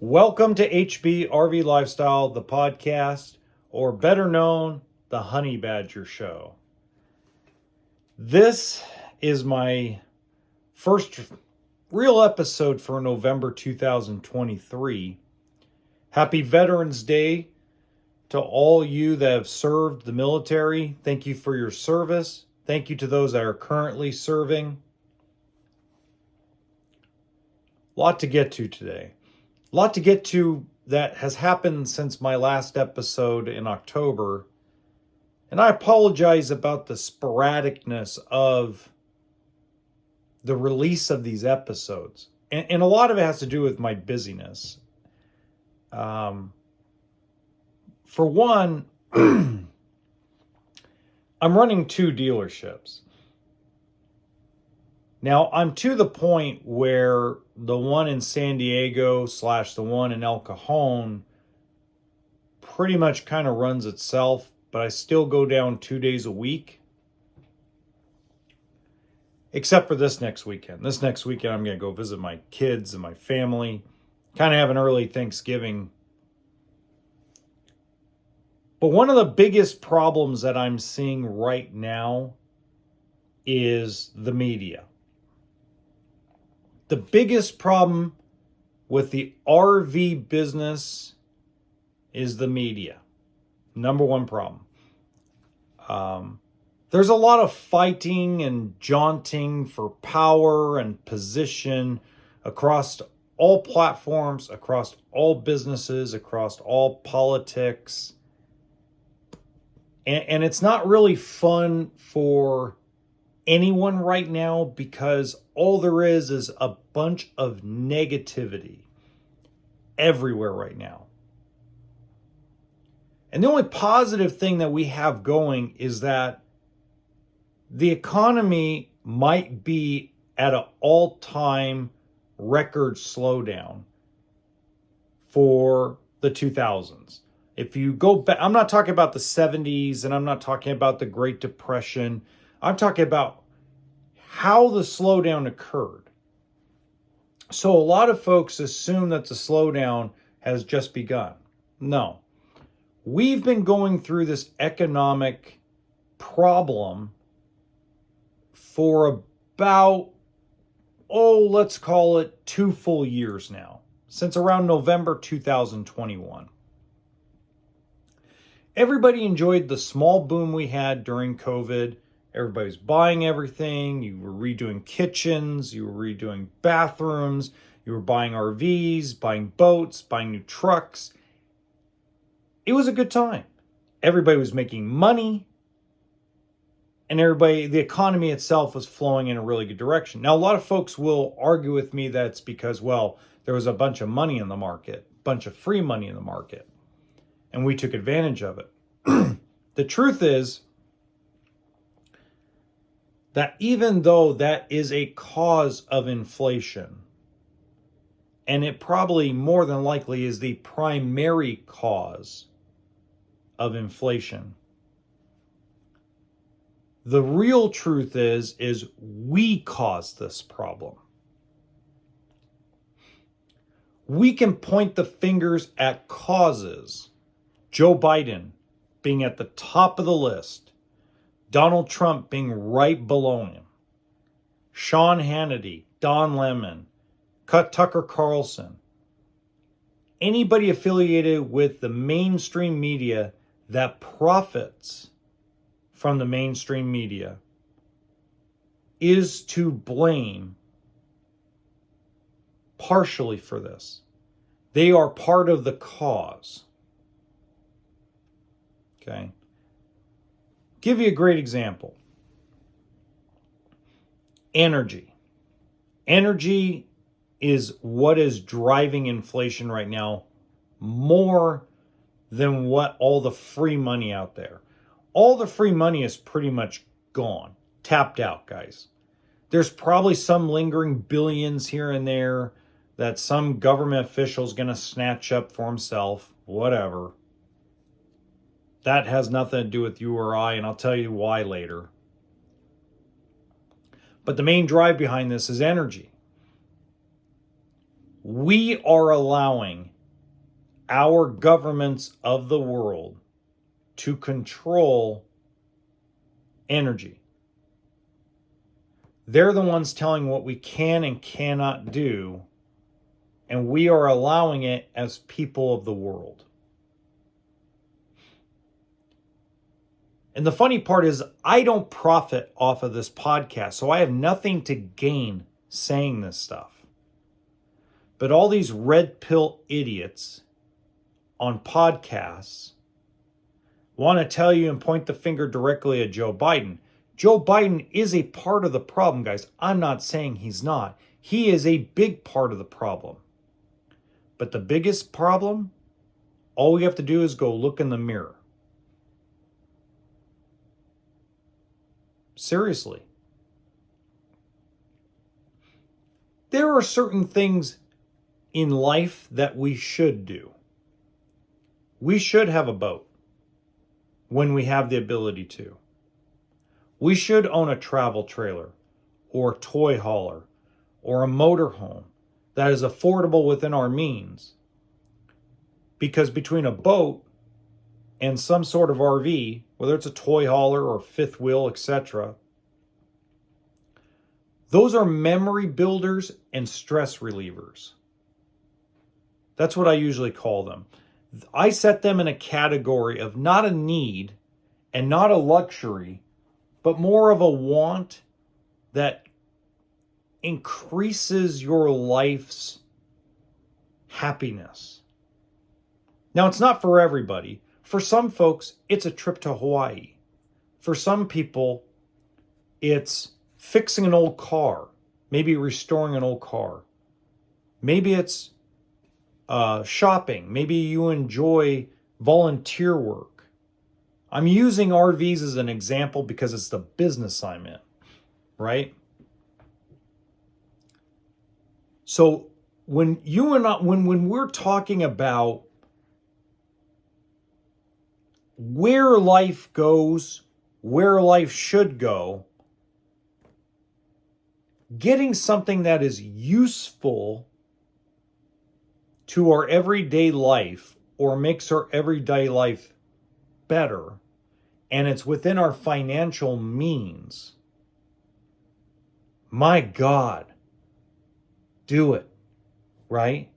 Welcome to HB RV Lifestyle, the podcast, or better known, the Honey Badger Show. This is my first real episode for November 2023. Happy Veterans Day to all you that have served the military. Thank you for your service. Thank you to those that are currently serving. A lot to get to today. A lot to get to that has happened since my last episode in October. And I apologize about the sporadicness of the release of these episodes. And a lot of it has to do with my busyness. For one, I'm running two dealerships. Now, I'm to the point where the one in San Diego / the one in El Cajon pretty much kind of runs itself, but I still go down 2 days a week. Except for this next weekend. This next weekend, I'm going to go visit my kids and my family. Kind of have an early Thanksgiving. But one of the biggest problems that I'm seeing right now is the media. The biggest problem with the RV business is the media. Number one problem. There's a lot of fighting and jaunting for power and position across all platforms, across all businesses, across all politics. And it's not really fun for anyone right now because all there is a bunch of negativity everywhere right now. And the only positive thing that we have going is that the economy might be at an all-time record slowdown for the 2000s. If you go back, I'm not talking about the 70s and I'm not talking about the Great Depression. I'm talking about how the slowdown occurred. So a lot of folks assume that the slowdown has just begun. No. We've been going through this economic problem for about, let's call it 2 full years now, since around November 2021. Everybody enjoyed the small boom we had during COVID. Everybody was buying everything. You were redoing kitchens. You were redoing bathrooms. You were buying RVs, buying boats, buying new trucks. It was a good time. Everybody was making money. And the economy itself was flowing in a really good direction. Now, a lot of folks will argue with me that's because, there was a bunch of money in the market, a bunch of free money in the market. And we took advantage of it. The truth is that even though that is a cause of inflation, and it probably more than likely is the primary cause of inflation, the real truth is we caused this problem. We can point the fingers at causes. Joe Biden being at the top of the list. Donald Trump being right below him. Sean Hannity, Don Lemon, Tucker Carlson. Anybody affiliated with the mainstream media that profits from the mainstream media is to blame partially for this. They are part of the cause. Okay. Give you a great example. Energy. Energy is what is driving inflation right now more than what all the free money out there. All the free money is pretty much gone, tapped out, guys. There's probably some lingering billions here and there that some government official is going to snatch up for himself, whatever. That has nothing to do with you or I, and I'll tell you why later. But the main drive behind this is energy. We are allowing our governments of the world to control energy. They're the ones telling what we can and cannot do, and we are allowing it as people of the world. And the funny part is, I don't profit off of this podcast, so I have nothing to gain saying this stuff. But all these red pill idiots on podcasts want to tell you and point the finger directly at Joe Biden. Joe Biden is a part of the problem, guys. I'm not saying he's not. He is a big part of the problem. But the biggest problem, all we have to do is go look in the mirror. Seriously. There are certain things in life that we should do. We should have a boat when we have the ability to. We should own a travel trailer or a toy hauler or a motorhome that is affordable within our means. Because between a boat and some sort of RV, whether it's a toy hauler or fifth wheel, etc., those are memory builders and stress relievers. That's what I usually call them. I set them in a category of not a need and not a luxury, but more of a want that increases your life's happiness. Now, it's not for everybody. For some folks, it's a trip to Hawaii. For some people, it's fixing an old car, maybe restoring an old car. Maybe it's shopping. Maybe you enjoy volunteer work. I'm using RVs as an example because it's the business I'm in, right? So when we're talking about where life goes, where life should go, getting something that is useful to our everyday life or makes our everyday life better, and it's within our financial means, my God, do it, right?